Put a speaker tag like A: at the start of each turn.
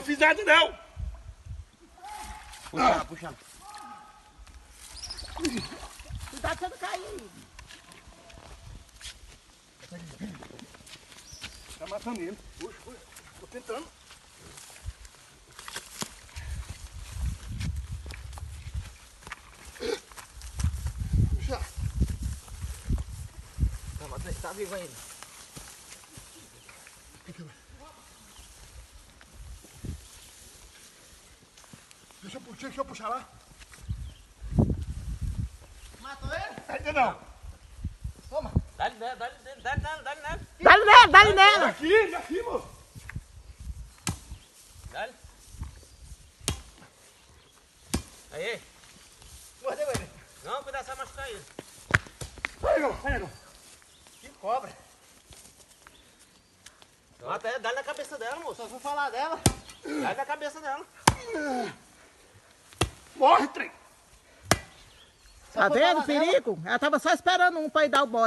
A: fiz nada não.
B: Puxa, puxa.
C: Cuidado pra você não cair aí.
A: Tá matando ele. Puxa, puxa. Tô tentando. Puxa.
B: Tá, mas tá vivo ainda.
A: Deixa eu puxar lá.
C: Matou ele?
A: Ainda não.
C: Toma.
B: Dá-lhe nele.
C: Dá-lhe nela.
A: Aqui, moço.
B: Dá-lhe. Aí.
C: Mordeu ele.
B: Não, cuidado, você vai machucar ele.
A: Vai, negão.
C: Que cobra.
B: Mata ele, dá-lhe na cabeça dela, moço.
C: Só vou falar dela.
B: Dá-lhe na cabeça dela.
A: Morre, trem.
C: Só
D: Tá
C: vou
D: vendo o
C: falar dela.
D: perigo? Ela tava só esperando um pra ir dar o bote.